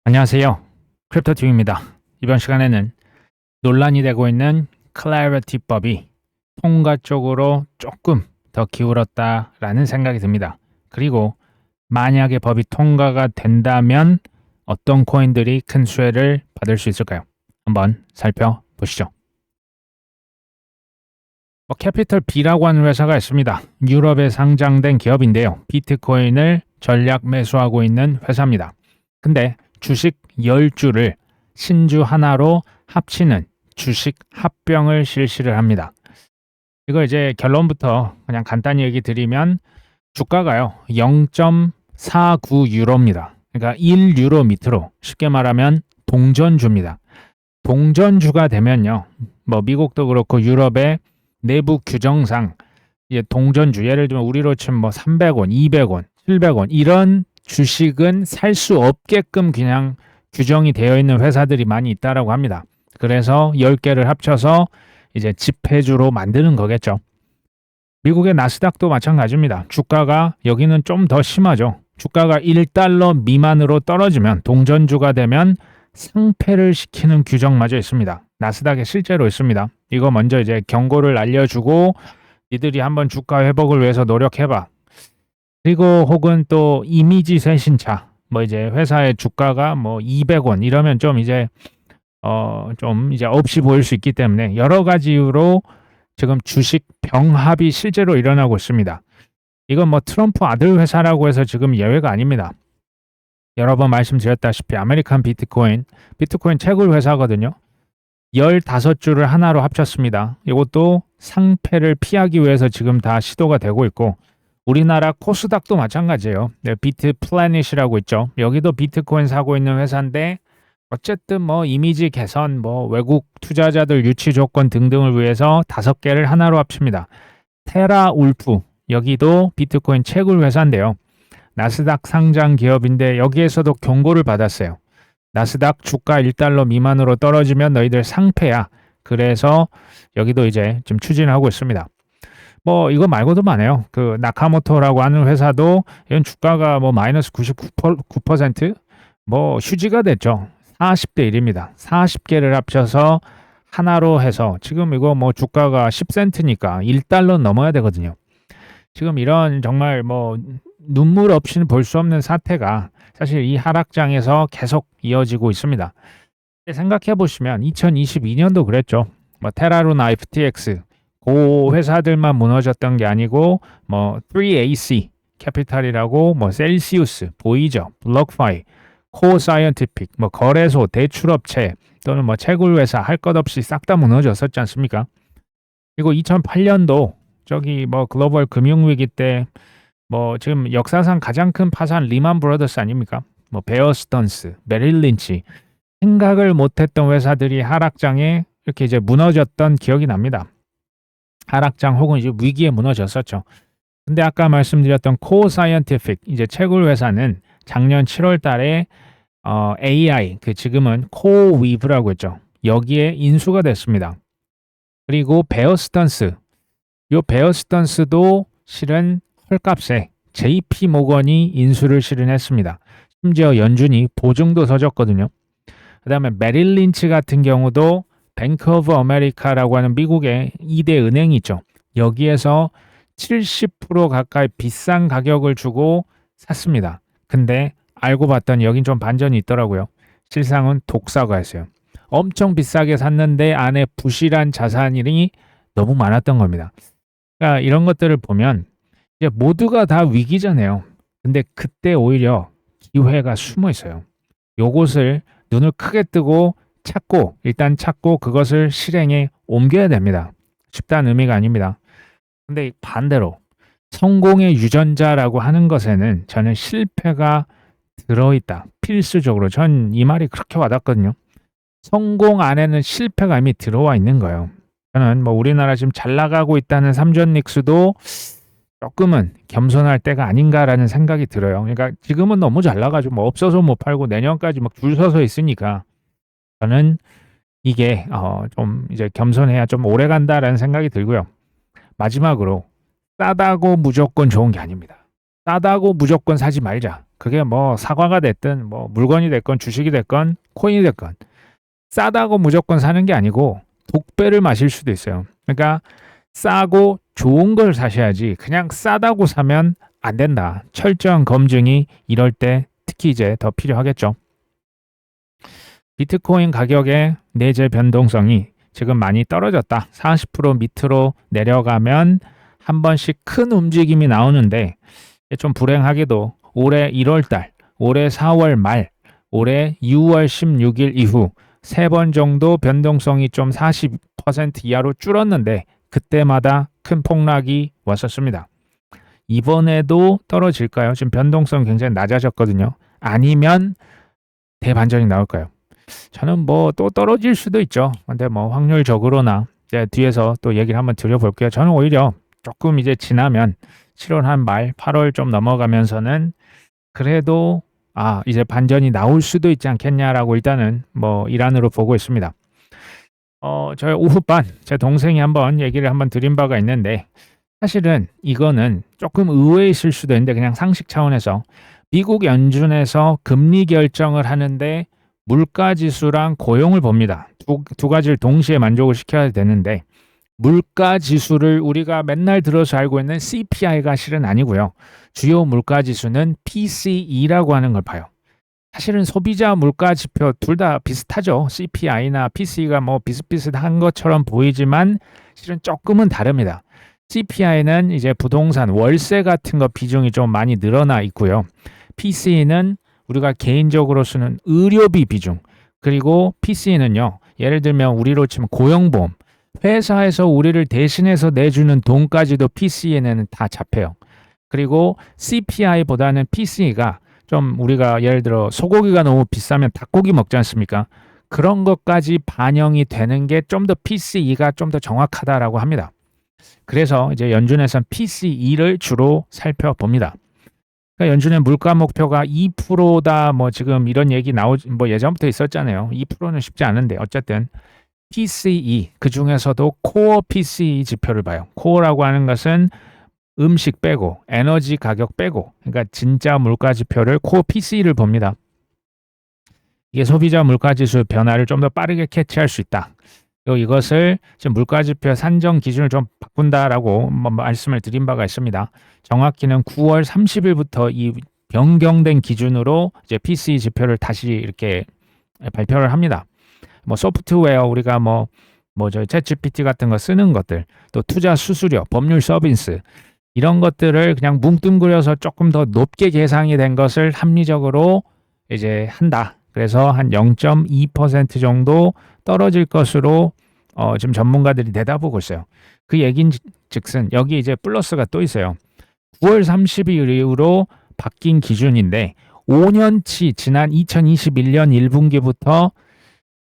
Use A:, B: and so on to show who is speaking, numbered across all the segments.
A: 안녕하세요. 크립토팀입니다. 이번 시간에는 논란이 되고 있는 클래리티법이 통과 쪽으로 조금 더 기울었다라는 생각이 듭니다. 그리고 만약에 법이 통과가 된다면 어떤 코인들이 큰 수혜를 받을 수 있을까요? 한번 살펴보시죠. 캐피털 B라고 하는 회사가 있습니다. 유럽에 상장된 기업인데요. 비트코인을 전략 매수하고 있는 회사입니다. 근데 주식 10주를 신주 하나로 합치는 주식 합병을 실시를 합니다. 이거 이제 결론부터 그냥 간단히 얘기 드리면 주가가요 0.49유로입니다. 그러니까 1유로 밑으로 쉽게 말하면 동전주입니다. 동전주가 되면요 미국도 그렇고 유럽의 내부 규정상 이제 동전주 예를 들면 우리로 치면 300원, 200원, 700원 이런 주식은 살 수 없게끔 그냥 규정이 되어 있는 회사들이 많이 있다라고 합니다. 그래서 10개를 합쳐서 이제 지폐주로 만드는 거겠죠. 미국의 나스닥도 마찬가지입니다. 주가가 여기는 좀 더 심하죠. 주가가 1달러 미만으로 떨어지면 동전주가 되면 상패를 시키는 규정마저 있습니다. 나스닥에 실제로 있습니다. 이거 먼저 이제 경고를 알려주고 니들이 한번 주가 회복을 위해서 노력해봐. 그리고 혹은 또 이미지 쇄신차 이제 회사의 주가가 200원 이러면 좀 이제 없이 보일 수 있기 때문에 여러 가지 이유로 지금 주식 병합이 실제로 일어나고 있습니다. 이건 트럼프 아들 회사라고 해서 지금 예외가 아닙니다. 여러 번 말씀드렸다시피 아메리칸 비트코인 채굴 회사거든요. 15주를 하나로 합쳤습니다. 이것도 상패를 피하기 위해서 지금 다 시도가 되고 있고 우리나라 코스닥도 마찬가지예요. 네, 비트 플래닛이라고 있죠. 여기도 비트코인 사고 있는 회사인데 어쨌든 이미지 개선, 외국 투자자들 유치 조건 등등을 위해서 5개를 하나로 합칩니다. 테라 울프 여기도 비트코인 채굴 회사인데요. 나스닥 상장 기업인데 여기에서도 경고를 받았어요. 나스닥 주가 1달러 미만으로 떨어지면 너희들 상패야. 그래서 여기도 이제 좀 추진하고 있습니다. 이거 말고도 많아요. 그 나카모토라고 하는 회사도 이런 주가가 마이너스 99% 휴지가 됐죠. 40대 1입니다. 40개를 합쳐서 하나로 해서 지금 이거 주가가 10센트니까 1달러 넘어야 되거든요. 지금 이런 정말 눈물 없이는 볼 수 없는 사태가 사실 이 하락장에서 계속 이어지고 있습니다. 생각해 보시면 2022년도 그랬죠. 테라루나 FTX 그 회사들만 무너졌던 게 아니고 3AC 캐피탈이라고 셀시우스, 보이저, 블록파이, 코사이언티픽, 거래소, 대출업체 또는 채굴 회사 할 것 없이 싹 다 무너졌었지 않습니까? 그리고 2008년도 저기 글로벌 금융위기 때 지금 역사상 가장 큰 파산 리만 브라더스 아닙니까? 베어 스턴스, 메릴 린치 생각을 못했던 회사들이 하락장에 이렇게 이제 무너졌던 기억이 납니다. 하락장 혹은 이제 위기에 무너졌었죠. 근데 아까 말씀드렸던 코어 사이언티픽 이제 채굴 회사는 작년 7월 달에 AI 지금은 코어 위브라고 했죠. 여기에 인수가 됐습니다. 그리고 베어 스턴스 요 베어 스턴스도 실은 헐값에 JP 모건이 인수를 실은 했습니다. 심지어 연준이 보증도 서줬거든요. 그 다음에 메릴 린치 같은 경우도 뱅크 오브 아메리카라고 하는 미국의 2대 은행이 있죠. 여기에서 70% 가까이 비싼 가격을 주고 샀습니다. 근데 알고 봤더니 여긴 좀 반전이 있더라고요. 실상은 독사가였어요. 엄청 비싸게 샀는데 안에 부실한 자산이 너무 많았던 겁니다. 그러니까 이런 것들을 보면 이제 모두가 다 위기잖아요. 근데 그때 오히려 기회가 숨어 있어요. 요것을 눈을 크게 뜨고 일단 찾고 그것을 실행에 옮겨야 됩니다. 쉽다는 의미가 아닙니다. 근데 반대로 성공의 유전자라고 하는 것에는 저는 실패가 들어있다. 필수적으로 전 이 말이 그렇게 와닿거든요. 성공 안에는 실패가 이미 들어와 있는 거예요. 저는 우리나라 지금 잘 나가고 있다는 삼전 닉스도 조금은 겸손할 때가 아닌가라는 생각이 들어요. 그러니까 지금은 너무 잘 나가지고 없어서 못 팔고 내년까지 줄 서서 있으니까 저는 이게 좀 이제 겸손해야 좀 오래 간다라는 생각이 들고요. 마지막으로 싸다고 무조건 좋은 게 아닙니다. 싸다고 무조건 사지 말자. 그게 뭐 사과가 됐든 뭐 물건이 됐건 주식이 됐건 코인이 됐건 싸다고 무조건 사는 게 아니고 독배를 마실 수도 있어요. 그러니까 싸고 좋은 걸 사셔야지 그냥 싸다고 사면 안 된다. 철저한 검증이 이럴 때 특히 이제 더 필요하겠죠. 비트코인 가격의 내재 변동성이 지금 많이 떨어졌다. 40% 밑으로 내려가면 한 번씩 큰 움직임이 나오는데 좀 불행하게도 올해 1월 달, 올해 4월 말, 올해 6월 16일 이후 3번 정도 변동성이 좀 40% 이하로 줄었는데 그때마다 큰 폭락이 왔었습니다. 이번에도 떨어질까요? 지금 변동성 굉장히 낮아졌거든요. 아니면 대반전이 나올까요? 저는 뭐 또 떨어질 수도 있죠. 근데 뭐 확률적으로나 이제 뒤에서 또 얘기를 한번 드려볼게요. 저는 오히려 조금 이제 지나면 7월 한 말, 8월 좀 넘어가면서는 그래도 이제 반전이 나올 수도 있지 않겠냐라고 일단은 뭐 일환으로 보고 있습니다. 저희 오후반 제 동생이 한번 얘기를 한번 드린 바가 있는데 사실은 이거는 조금 의외이실 수도 있는데 그냥 상식 차원에서 미국 연준에서 금리 결정을 하는데 물가 지수랑 고용을 봅니다. 두 가지를 동시에 만족을 시켜야 되는데 물가 지수를 우리가 맨날 들어서 알고 있는 CPI가 실은 아니고요. 주요 물가 지수는 PCE라고 하는 걸 봐요. 사실은 소비자 물가 지표 둘 다 비슷하죠. CPI나 PCE가 뭐 비슷비슷한 것처럼 보이지만 실은 조금은 다릅니다. CPI는 이제 부동산, 월세 같은 거 비중이 좀 많이 늘어나 있고요. PCE는 우리가 개인적으로 쓰는 의료비 비중, 그리고 PCE는요. 예를 들면 우리로 치면 고용보험, 회사에서 우리를 대신해서 내주는 돈까지도 PCE에는 다 잡혀요. 그리고 CPI보다는 PCE가 좀 우리가 예를 들어 소고기가 너무 비싸면 닭고기 먹지 않습니까? 그런 것까지 반영이 되는 게 좀 더 PCE가 좀 더 정확하다라고 합니다. 그래서 이제 연준에서는 PCE를 주로 살펴봅니다. 그러니까 연준의 물가 목표가 2%다 뭐 지금 이런 얘기 뭐 예전부터 있었잖아요. 2%는 쉽지 않은데 어쨌든 PCE 그 중에서도 코어 PCE 지표를 봐요. 코어라고 하는 것은 음식 빼고 에너지 가격 빼고 그러니까 진짜 물가 지표를 코어 PCE를 봅니다. 이게 소비자 물가 지수 변화를 좀 더 빠르게 캐치할 수 있다. 그리고 이것을 지금 물가 지표 산정 기준을 좀 바꾼다라고 말씀을 드린 바가 있습니다. 정확히는 9월 30일부터 이 변경된 기준으로 이제 PCE 지표를 다시 이렇게 발표를 합니다. 뭐 소프트웨어 우리가 저희 챗GPT 같은 거 쓰는 것들, 또 투자 수수료, 법률 서비스 이런 것들을 그냥 뭉뚱그려서 조금 더 높게 계상이 된 것을 합리적으로 이제 한다. 그래서 한 0.2% 정도 떨어질 것으로 지금 전문가들이 내다보고 있어요. 그 얘긴 즉슨 여기 이제 플러스가 또 있어요. 9월 30일 이후로 바뀐 기준인데 5년치 지난 2021년 1분기부터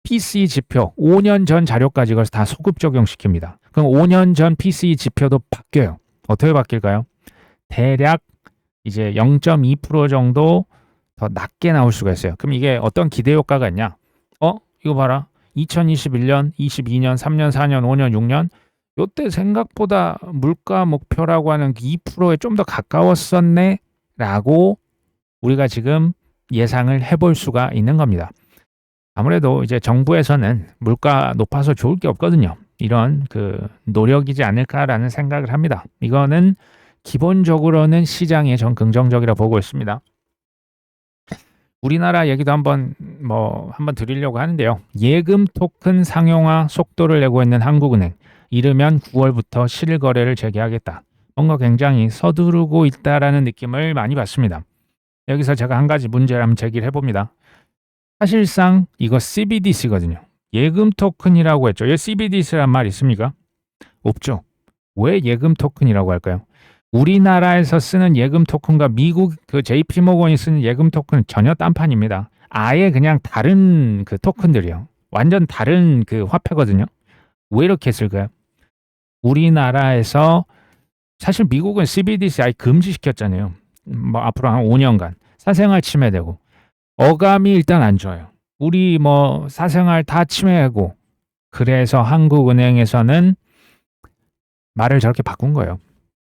A: PCE 지표 5년 전 자료까지 이걸 다 소급 적용시킵니다. 그럼 5년 전 PCE 지표도 바뀌어요. 어떻게 바뀔까요? 대략 이제 0.2% 정도 더 낮게 나올 수가 있어요. 그럼 이게 어떤 기대 효과가 있냐? 이거 봐라. 2021년, 22년, 3년, 4년, 5년, 6년 요때 생각보다 물가 목표라고 하는 2%에 좀 더 가까웠었네 라고 우리가 지금 예상을 해볼 수가 있는 겁니다. 아무래도 이제 정부에서는 물가 높아서 좋을 게 없거든요. 이런 그 노력이지 않을까라는 생각을 합니다. 이거는 기본적으로는 시장에 전 긍정적이라 보고 있습니다. 우리나라 얘기도 한번 드리려고 하는데요. 예금 토큰 상용화 속도를 내고 있는 한국은행. 이르면 9월부터 실거래를 재개하겠다. 뭔가 굉장히 서두르고 있다라는 느낌을 많이 받습니다. 여기서 제가 한 가지 문제를 한번 제기를 해봅니다. 사실상 이거 CBDC거든요. 예금 토큰이라고 했죠. 왜 CBDC란 말 있습니까? 없죠. 왜 예금 토큰이라고 할까요? 우리나라에서 쓰는 예금 토큰과 미국 그 JP모건이 쓰는 예금 토큰은 전혀 딴판입니다. 아예 그냥 다른 그 토큰들이요. 완전 다른 그 화폐거든요. 왜 이렇게 했을까요? 우리나라에서 사실 미국은 CBDC 아예 금지시켰잖아요. 앞으로 한 5년간 사생활 침해되고 어감이 일단 안 좋아요. 우리 사생활 다 침해하고 그래서 한국은행에서는 말을 저렇게 바꾼 거예요.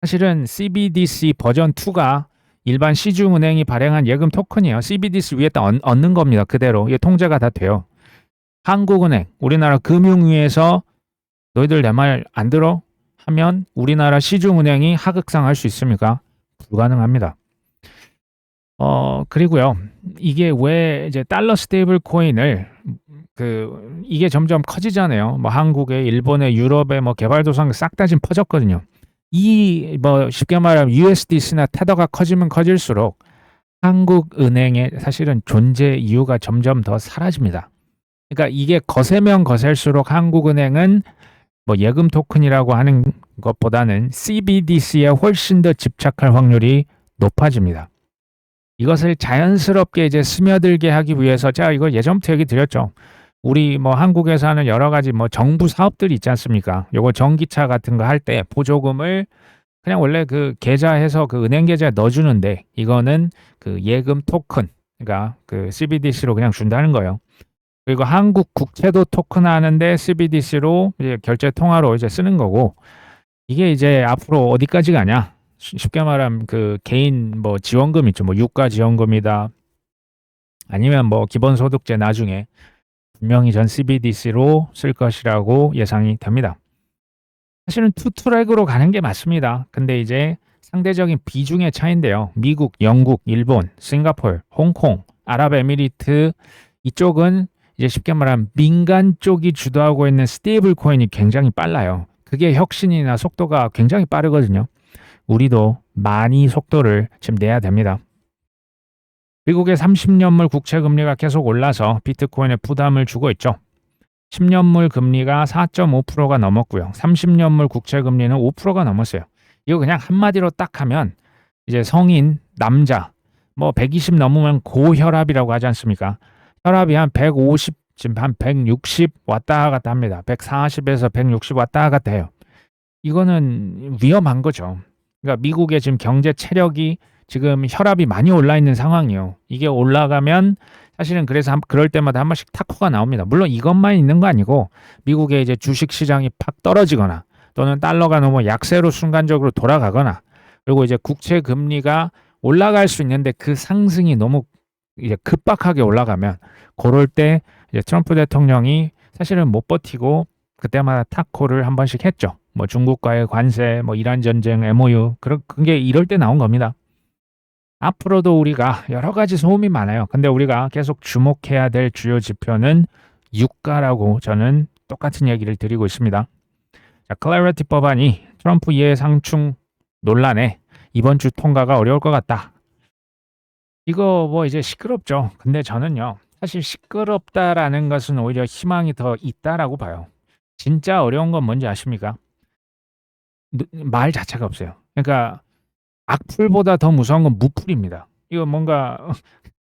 A: 사실은 CBDC 버전 2가 일반 시중은행이 발행한 예금 토큰이에요. CBDC 위에다 얹는 겁니다. 그대로. 이게 통제가 다 돼요. 한국은행, 우리나라 금융위에서 너희들 내 말 안 들어? 하면 우리나라 시중은행이 하극상할 수 있습니까? 불가능합니다. 그리고요. 이게 왜 이제 달러 스테이블 코인을 이게 점점 커지잖아요. 뭐 한국에, 일본에, 유럽에 뭐 개발도상 싹 다 지금 퍼졌거든요. 이 뭐 쉽게 말하면 USDC나 테더가 커지면 커질수록 한국은행의 사실은 존재 이유가 점점 더 사라집니다. 그러니까 이게 거세면 거셀수록 한국은행은 뭐 예금 토큰이라고 하는 것보다는 CBDC에 훨씬 더 집착할 확률이 높아집니다. 이것을 자연스럽게 이제 스며들게 하기 위해서 제가 이거 예전부터 얘기 드렸죠. 우리 뭐 한국에서 하는 여러 가지 뭐 정부 사업들이 있지 않습니까? 요거 전기차 같은 거 할 때 보조금을 그냥 원래 그 계좌해서 그 은행 계좌에 넣어주는데 이거는 그 예금 토큰, 그러니까 그 CBDC로 그냥 준다는 거예요. 그리고 한국 국채도 토큰 하는데 CBDC로 이제 결제 통화로 이제 쓰는 거고 이게 이제 앞으로 어디까지 가냐? 쉽게 말하면 그 개인 뭐 지원금 있죠. 뭐 유가 지원금이다. 아니면 뭐 기본소득제 나중에 분명히 전 CBDC로 쓸 것이라고 예상이 됩니다. 사실은 투트랙으로 가는 게 맞습니다. 근데 이제 상대적인 비중의 차이인데요. 미국, 영국, 일본, 싱가포르, 홍콩, 아랍에미리트 이쪽은 이제 쉽게 말하면 민간 쪽이 주도하고 있는 스테이블 코인이 굉장히 빨라요. 그게 혁신이나 속도가 굉장히 빠르거든요. 우리도 많이 속도를 지금 내야 됩니다. 미국의 30년물 국채 금리가 계속 올라서 비트코인에 부담을 주고 있죠. 10년물 금리가 4.5%가 넘었고요. 30년물 국채 금리는 5%가 넘었어요. 이거 그냥 한마디로 딱 하면 이제 성인 남자 뭐 120 넘으면 고혈압이라고 하지 않습니까? 혈압이 한 150, 지금 한 160 왔다 갔다 합니다. 140에서 160 왔다 갔다 해요. 이거는 위험한 거죠. 그러니까 미국의 지금 경제 체력이 지금 혈압이 많이 올라 있는 상황이에요. 이게 올라가면 사실은 그래서 그럴 때마다 한 번씩 타코가 나옵니다. 물론 이것만 있는 거 아니고 미국의 이제 주식 시장이 팍 떨어지거나 또는 달러가 너무 약세로 순간적으로 돌아가거나 그리고 이제 국채 금리가 올라갈 수 있는데 그 상승이 너무 이제 급박하게 올라가면 그럴 때 이제 트럼프 대통령이 사실은 못 버티고 그때마다 타코를 한 번씩 했죠. 뭐 중국과의 관세, 뭐 이란 전쟁, MOU 그게 이럴 때 나온 겁니다. 앞으로도 우리가 여러 가지 소음이 많아요. 근데 우리가 계속 주목해야 될 주요 지표는 유가라고 저는 똑같은 얘기를 드리고 있습니다. 자, 클래리티 법안이 트럼프 예상충 논란에 이번 주 통과가 어려울 것 같다. 이거 뭐 이제 시끄럽죠. 근데 저는요. 사실 시끄럽다라는 것은 오히려 희망이 더 있다라고 봐요. 진짜 어려운 건 뭔지 아십니까? 말 자체가 없어요. 그러니까 악플보다 더 무서운 건 무플입니다. 이거 뭔가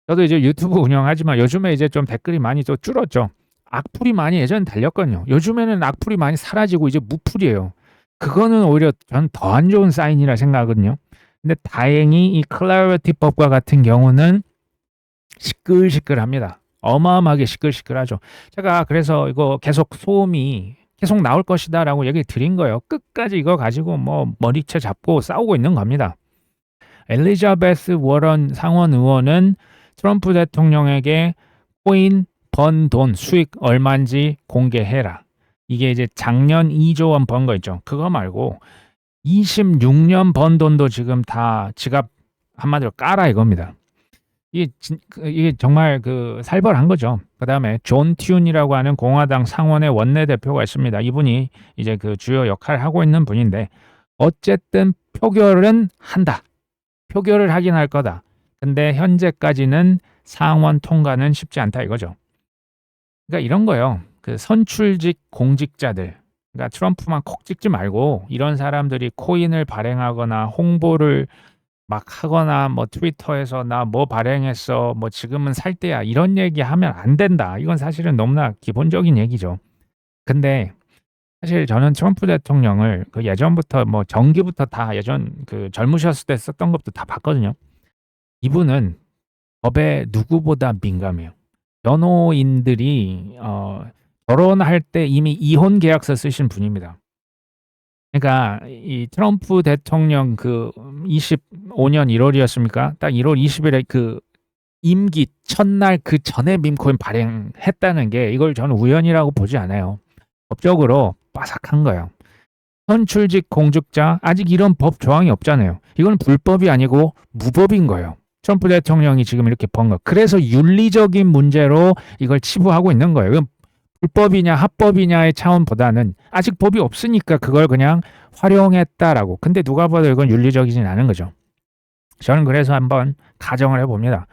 A: 저도 이제 유튜브 운영하지만 요즘에 이제 좀 댓글이 많이 또 줄었죠. 악플이 많이 예전에 달렸거든요. 요즘에는 악플이 많이 사라지고 이제 무플이에요. 그거는 오히려 전 더 안 좋은 사인이라 생각하거든요. 근데 다행히 이 클래리티 법과 같은 경우는 시끌시끌합니다. 어마어마하게 시끌시끌하죠. 제가 그래서 이거 계속 소음이 계속 나올 것이다라고 얘기 드린 거예요. 끝까지 이거 가지고 뭐 머리채 잡고 싸우고 있는 겁니다. 엘리자베스 워런 상원 의원은 트럼프 대통령에게 코인 번 돈 수익 얼마인지 공개해라. 이게 이제 작년 2조 원 번 거 있죠. 그거 말고 26년 번 돈도 지금 다 지갑 한마디로 까라 이겁니다. 이게 정말 그 살벌한 거죠. 그 다음에 존 튠이라고 하는 공화당 상원의 원내대표가 있습니다. 이분이 이제 그 주요 역할을 하고 있는 분인데 어쨌든 표결은 한다. 표결을 하긴 할 거다. 근데 현재까지는 상원 통과는 쉽지 않다 이거죠. 그러니까 이런 거요. 그 선출직 공직자들, 그러니까 트럼프만 콕 찍지 말고 이런 사람들이 코인을 발행하거나 홍보를 막 하거나 뭐 트위터에서 나 뭐 발행했어, 뭐 지금은 살 때야 이런 얘기 하면 안 된다. 이건 사실은 너무나 기본적인 얘기죠. 근데 사실 저는 트럼프 대통령을 그 예전부터 뭐 정기부터 다 예전 그 젊으셨을 때 썼던 것도 다 봤거든요. 이분은 법에 누구보다 민감해요. 변호인들이 결혼할 때 이미 이혼 계약서 쓰신 분입니다. 그러니까 이 트럼프 대통령 그 25년 1월이었습니까? 딱 1월 20일에 그 임기 첫날 그 전에 밈코인 발행했다는 게 이걸 저는 우연이라고 보지 않아요. 법적으로 빠삭한 거예요. 선출직 공직자 아직 이런 법 조항이 없잖아요. 이건 불법이 아니고 무법인 거예요. 트럼프 대통령이 지금 이렇게 번 거. 그래서 윤리적인 문제로 이걸 치부하고 있는 거예요. 이건 불법이냐 합법이냐의 차원보다는 아직 법이 없으니까 그걸 그냥 활용했다라고. 근데 누가 봐도 이건 윤리적이진 않은 거죠. 저는 그래서 한번 가정을 해봅니다.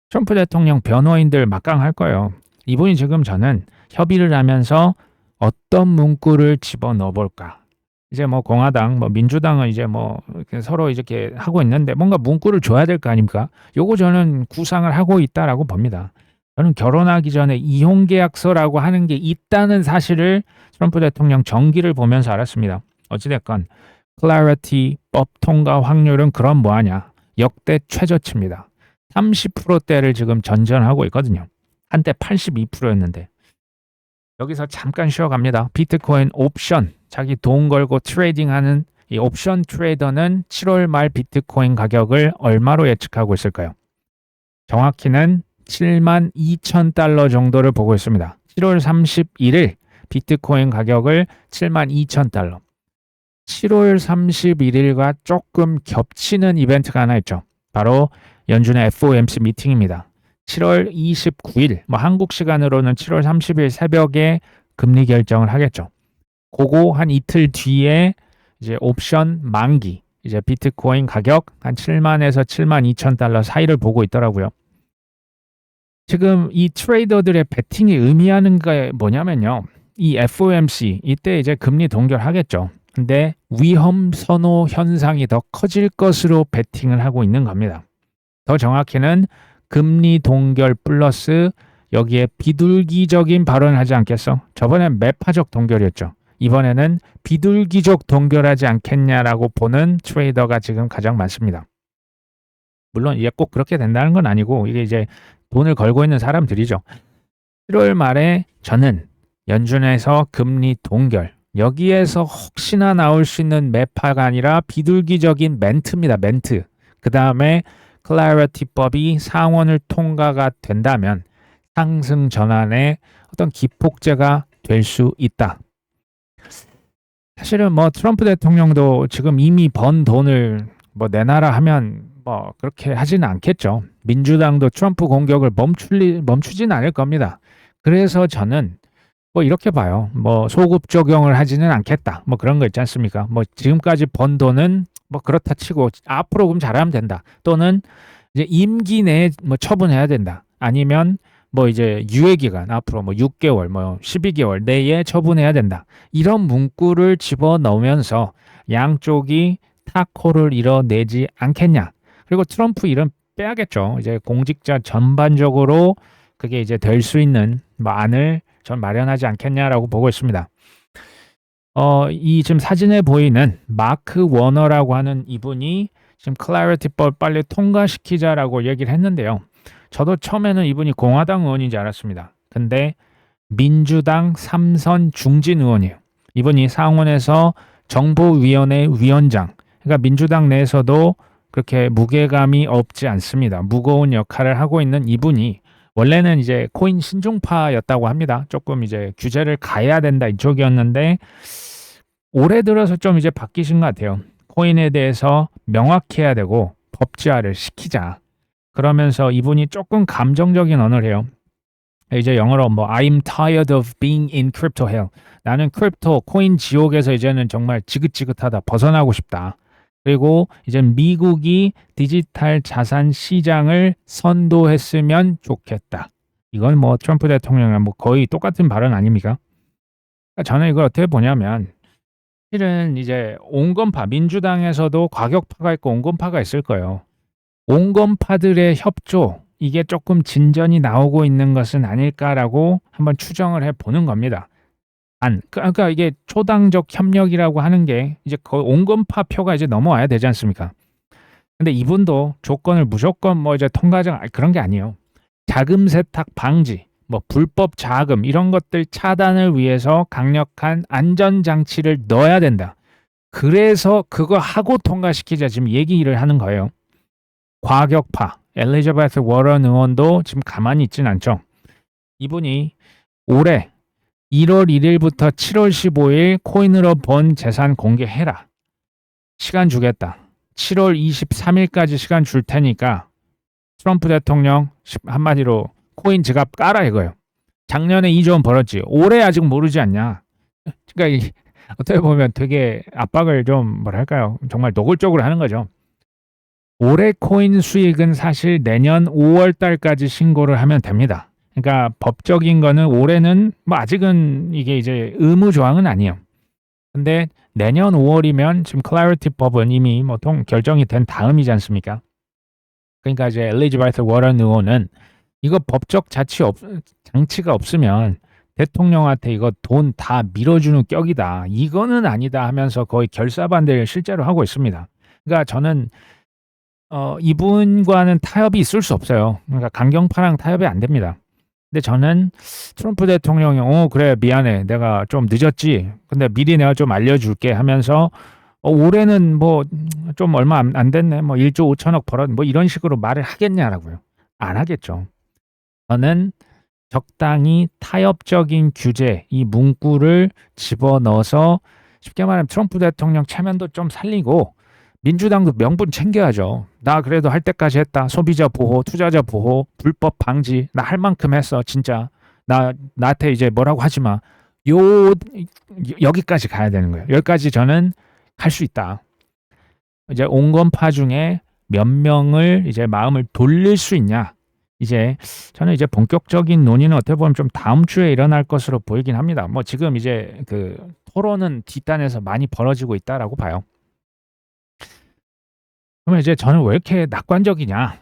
A: 트럼프 대통령 변호인들 막강할 거예요. 이분이 지금 저는 협의를 하면서 어떤 문구를 집어넣어 볼까. 이제 뭐 공화당, 뭐 민주당은 이제 뭐 서로 이렇게 하고 있는데 뭔가 문구를 줘야 될 거 아닙니까? 요거 저는 구상을 하고 있다라고 봅니다. 저는 결혼하기 전에 이혼계약서라고 하는 게 있다는 사실을 트럼프 대통령 정기를 보면서 알았습니다. 어찌됐건 클래리티법 통과 확률은 그럼 뭐하냐? 역대 최저치입니다. 30%대를 지금 전전하고 있거든요. 한때 82%였는데. 여기서 잠깐 쉬어갑니다. 비트코인 옵션, 자기 돈 걸고 트레이딩하는 이 옵션 트레이더는 7월 말 비트코인 가격을 얼마로 예측하고 있을까요? 정확히는 7만 2천 달러 정도를 보고 있습니다. 7월 31일 비트코인 가격을 7만 2천 달러. 7월 31일과 조금 겹치는 이벤트가 하나 있죠. 바로 연준의 FOMC 미팅입니다. 7월 29일, 뭐 한국 시간으로는 7월 30일 새벽에 금리 결정을 하겠죠. 그거 한 이틀 뒤에 이제 옵션 만기, 이제 비트코인 가격 한 7만에서 7만 2천 달러 사이를 보고 있더라고요. 지금 이 트레이더들의 베팅이 의미하는 게 뭐냐면요. 이 FOMC 이때 이제 금리 동결하겠죠. 근데 위험 선호 현상이 더 커질 것으로 베팅을 하고 있는 겁니다. 더 정확히는 금리 동결 플러스 여기에 비둘기적인 발언을 하지 않겠어? 저번엔 매파적 동결이었죠. 이번에는 비둘기적 동결하지 않겠냐라고 보는 트레이더가 지금 가장 많습니다. 물론 이게 꼭 그렇게 된다는 건 아니고 이게 이제 돈을 걸고 있는 사람들이죠. 7월 말에 저는 연준에서 금리 동결, 여기에서 혹시나 나올 수 있는 매파가 아니라 비둘기적인 멘트입니다. 멘트. 그 다음에 클래리티법이 상원을 통과가 된다면 상승 전환의 어떤 기폭제가 될 수 있다. 사실은 뭐 트럼프 대통령도 지금 이미 번 돈을 뭐 내놔라 하면 뭐 그렇게 하지는 않겠죠. 민주당도 트럼프 공격을 멈추진 않을 겁니다. 그래서 저는 뭐 이렇게 봐요. 뭐 소급 적용을 하지는 않겠다. 뭐 그런 거 있지 않습니까? 뭐 지금까지 번 돈은 뭐 그렇다 치고 앞으로 그럼 잘하면 된다. 또는 이제 임기 내에 뭐 처분해야 된다. 아니면 뭐 이제 유예 기간 앞으로 뭐 6개월, 뭐 12개월 내에 처분해야 된다. 이런 문구를 집어넣으면서 양쪽이 타코를 이뤄내지 않겠냐. 그리고 트럼프 이름 빼야겠죠. 이제 공직자 전반적으로 그게 이제 될 수 있는 뭐 안을 전 마련하지 않겠냐라고 보고 있습니다. 이 지금 사진에 보이는 마크 워너라고 하는 이분이 지금 클래리티법 빨리 통과시키자라고 얘기를 했는데요. 저도 처음에는 이분이 공화당 의원인지 알았습니다. 근데 민주당 3선 중진 의원이에요. 이분이 상원에서 정보위원회 위원장, 그러니까 민주당 내에서도 그렇게 무게감이 없지 않습니다. 무거운 역할을 하고 있는 이분이 원래는 이제 코인 신중파였다고 합니다. 조금 이제 규제를 가해야 된다 이쪽이었는데 올해 들어서 좀 이제 바뀌신 것 같아요. 코인에 대해서 명확해야 되고 법제화를 시키자. 그러면서 이분이 조금 감정적인 언어를 해요. 이제 영어로 뭐 I'm tired of being in crypto hell. 나는 크립토 코인 지옥에서 이제는 정말 지긋지긋하다. 벗어나고 싶다. 그리고 이제 미국이 디지털 자산 시장을 선도했으면 좋겠다. 이건 뭐 트럼프 대통령이랑 뭐 거의 똑같은 발언 아닙니까? 그러니까 저는 이걸 어떻게 보냐면 실은 이제 온건파 민주당에서도 과격파가 있고 온건파가 있을 거예요. 온건파들의 협조 이게 조금 진전이 나오고 있는 것은 아닐까라고 한번 추정을 해보는 겁니다. 그러니까 이게 초당적 협력이라고 하는 게 이제 거의 온건파 표가 이제 넘어와야 되지 않습니까? 근데 이분도 조건을 무조건 뭐 이제 통과정 그런 게 아니에요. 자금 세탁 방지, 뭐 불법 자금 이런 것들 차단을 위해서 강력한 안전 장치를 넣어야 된다. 그래서 그거 하고 통과시키자 지금 얘기를 하는 거예요. 과격파 엘리자베스 워런 의원도 지금 가만히 있진 않죠. 이분이 올해 1월 1일부터 7월 15일 코인으로 번 재산 공개해라. 시간 주겠다. 7월 23일까지 시간 줄 테니까 트럼프 대통령 한마디로 코인 지갑 깔아 이거예요. 작년에 2조 원 벌었지. 올해 아직 모르지 않냐. 그러니까 어떻게 보면 되게 압박을 좀 뭐랄까요. 정말 노골적으로 하는 거죠. 올해 코인 수익은 사실 내년 5월 달까지 신고를 하면 됩니다. 그러니까 법적인 거는 올해는 뭐 아직은 이게 이제 의무 조항은 아니에요. 근데 내년 5월이면 지금 클래리티 법은 이미 뭐 결정이 된 다음이지 않습니까? 그러니까 이제 엘리자베스 워런 의원은 이거 법적 장치가 없으면 대통령한테 이거 돈 다 밀어주는 격이다. 이거는 아니다 하면서 거의 결사반대를 실제로 하고 있습니다. 그러니까 저는 이분과는 타협이 있을 수 없어요. 그러니까 강경파랑 타협이 안 됩니다. 근데 저는 트럼프 대통령이 그래 미안해 내가 좀 늦었지. 근데 미리 내가 좀 알려줄게 하면서 올해는 뭐 좀 얼마 안 됐네. 뭐 1조 5천억 벌었 뭐 이런 식으로 말을 하겠냐라고요. 안 하겠죠. 저는 적당히 타협적인 규제 이 문구를 집어넣어서 쉽게 말하면 트럼프 대통령 체면도 좀 살리고 민주당도 명분 챙겨야죠. 나 그래도 할 때까지 했다. 소비자 보호, 투자자 보호, 불법 방지. 나 할 만큼 했어. 진짜. 나한테 이제 뭐라고 하지 마. 여기까지 가야 되는 거예요. 여기까지 저는 할 수 있다. 이제 온건파 중에 몇 명을 이제 마음을 돌릴 수 있냐. 이제 저는 이제 본격적인 논의는 어떻게 보면 좀 다음 주에 일어날 것으로 보이긴 합니다. 뭐 지금 이제 그 토론은 뒷단에서 많이 벌어지고 있다라고 봐요. 그러면 이제 저는 왜 이렇게 낙관적이냐?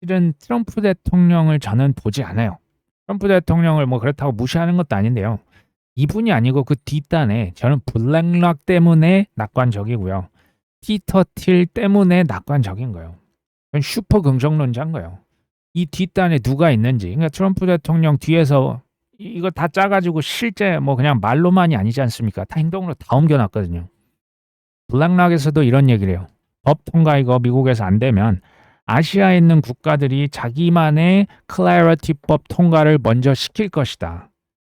A: 실은 트럼프 대통령을 저는 보지 않아요. 트럼프 대통령을 뭐 그렇다고 무시하는 것도 아닌데요. 이분이 아니고 그 뒷단에 저는 블랙락 때문에 낙관적이고요. 피터 틸 때문에 낙관적인 거예요. 슈퍼 긍정론자인 거예요. 이 뒷단에 누가 있는지. 그러니까 트럼프 대통령 뒤에서 이거 다 짜가지고 실제 뭐 그냥 말로만이 아니지 않습니까? 다 행동으로 다 옮겨놨거든요. 블랙락에서도 이런 얘기를 해요. 법 통과 이거 미국에서 안 되면 아시아에 있는 국가들이 자기만의 클래리티법 통과를 먼저 시킬 것이다.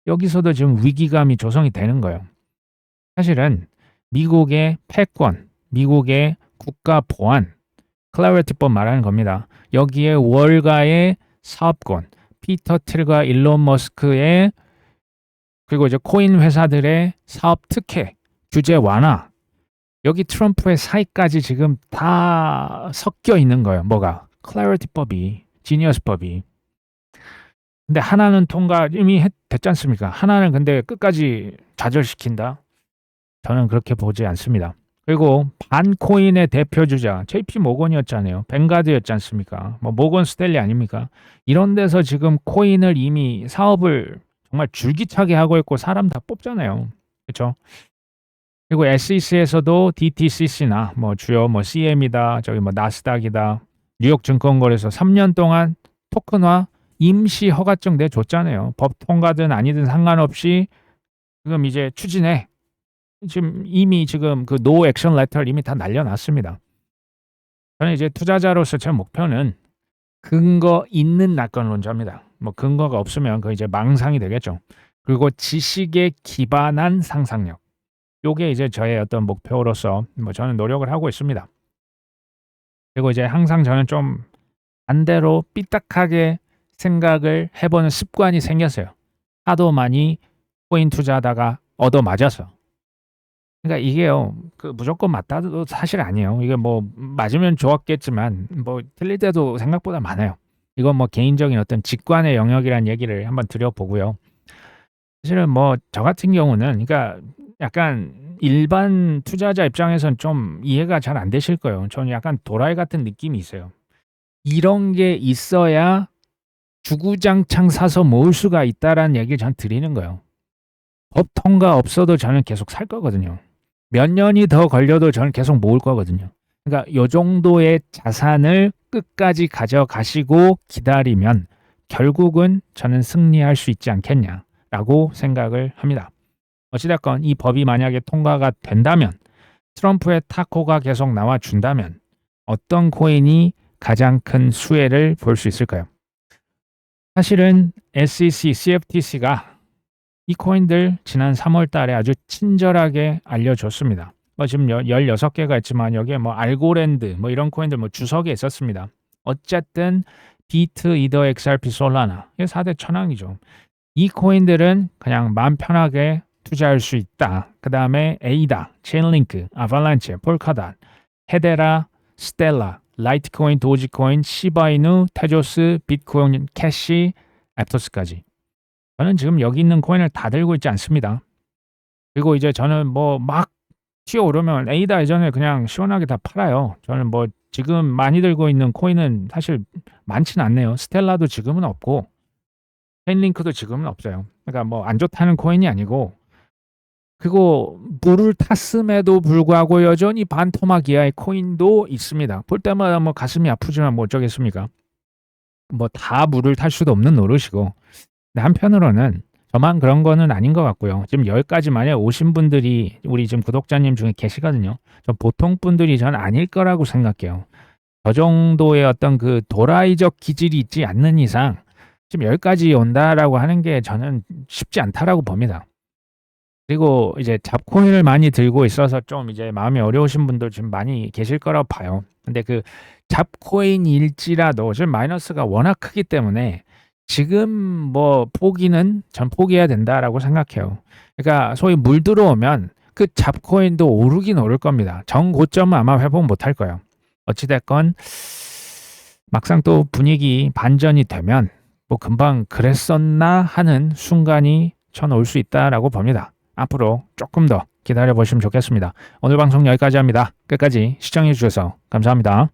A: 여기서도 지금 위기감이 조성이 되는 거예요. 사실은 미국의 패권, 미국의 국가 보안, 클래리티법 말하는 겁니다. 여기에 월가의 사업권, 피터 틸과 일론 머스크의 그리고 이제 코인 회사들의 사업 특혜, 규제 완화, 여기 트럼프의 사이까지 지금 다 섞여 있는 거예요. 뭐가? 클래리티법이, 지니어스법이. 근데 하나는 통과 이미 됐지 않습니까? 하나는 근데 끝까지 좌절시킨다? 저는 그렇게 보지 않습니다. 그리고 반코인의 대표 주자 JP 모건이었잖아요. 뱅가드였지 않습니까? 뭐 모건 스탠리 아닙니까? 이런 데서 지금 코인을 이미 사업을 정말 줄기차게 하고 있고 사람 다 뽑잖아요. 그렇죠? 그리고 SEC에서도 DTCC나 뭐 주요 뭐 CM이다, 저기 뭐 나스닥이다, 뉴욕 증권거래소 3년 동안 토큰화 임시 허가증 내줬잖아요. 법 통과든 아니든 상관없이 지금 이제 추진해. 지금 이미 지금 그 노 액션 레터를 이미 다 날려놨습니다. 저는 이제 투자자로서 제 목표는 근거 있는 낙관론자입니다. 뭐 근거가 없으면 그 이제 망상이 되겠죠. 그리고 지식에 기반한 상상력. 요게 이제 저의 어떤 목표로서 뭐 저는 노력을 하고 있습니다. 그리고 이제 항상 저는 좀 반대로 삐딱하게 생각을 해보는 습관이 생겼어요. 하도 많이 코인 투자하다가 얻어 맞아서. 그러니까 이게요, 그 무조건 맞다도 사실 아니에요. 이게 뭐 맞으면 좋았겠지만 뭐 틀릴 때도 생각보다 많아요. 이건 뭐 개인적인 어떤 직관의 영역이란 얘기를 한번 드려보고요. 사실은 뭐 저 같은 경우는 그러니까 약간 일반 투자자 입장에선 좀 이해가 잘 안 되실 거예요. 저는 약간 도라이 같은 느낌이 있어요. 이런 게 있어야 주구장창 사서 모을 수가 있다라는 얘기를 전 드리는 거예요. 법 통과 없어도 저는 계속 살 거거든요. 몇 년이 더 걸려도 저는 계속 모을 거거든요. 그러니까 요 정도의 자산을 끝까지 가져가시고 기다리면 결국은 저는 승리할 수 있지 않겠냐라고 생각을 합니다. 어찌됐건 이 법이 만약에 통과가 된다면 트럼프의 타코가 계속 나와준다면 어떤 코인이 가장 큰 수혜를 볼 수 있을까요? 사실은 SEC, CFTC가 이 코인들 지난 3월 달에 아주 친절하게 알려줬습니다. 지금 16개가 있지만 여기에 알고랜드 이런 코인들 주석에 있었습니다. 어쨌든 비트, 이더, XRP, 솔라나 이게 4대 천왕이죠. 이 코인들은 그냥 마음 편하게 투자할 수 있다. 그 다음에 에이다, 체인링크, 아발란체, 폴카닷, 헤데라, 스텔라, 라이트코인, 도지코인, 시바이누, 테조스, 비트코인, 캐시, 애프터스까지. 저는 지금 여기 있는 코인을 다 들고 있지 않습니다. 그리고 이제 저는 막 튀어오르면 에이다 예전에 그냥 시원하게 다 팔아요. 저는 지금 많이 들고 있는 코인은 사실 많지는 않네요. 스텔라도 지금은 없고 체인링크도 지금은 없어요. 그러니까 안 좋다는 코인이 아니고, 그리고 물을 탔음에도 불구하고 여전히 반토막 이하의 코인도 있습니다. 볼 때마다 가슴이 아프지만 어쩌겠습니까? 다 물을 탈 수도 없는 노릇이고. 근데 한편으로는 저만 그런 거는 아닌 것 같고요. 지금 여기까지 만약에 오신 분들이 우리 지금 구독자님 중에 계시거든요. 전 보통 분들이 전 아닐 거라고 생각해요. 저 정도의 어떤 그 도라이적 기질이 있지 않는 이상 지금 여기까지 온다라고 하는 게 저는 쉽지 않다라고 봅니다. 그리고 이제 잡코인을 많이 들고 있어서 좀 이제 마음이 어려우신 분들 지금 많이 계실 거라고 봐요. 근데 그 잡코인일지라도 지금 마이너스가 워낙 크기 때문에 지금 포기는 전 포기해야 된다라고 생각해요. 그러니까 소위 물 들어오면 그 잡코인도 오르긴 오를 겁니다. 정고점은 아마 회복 못할 거예요. 어찌됐건 막상 또 분위기 반전이 되면 금방 그랬었나 하는 순간이 전 올 수 있다라고 봅니다. 앞으로 조금 더 기다려 보시면 좋겠습니다. 오늘 방송 여기까지 합니다. 끝까지 시청해 주셔서 감사합니다.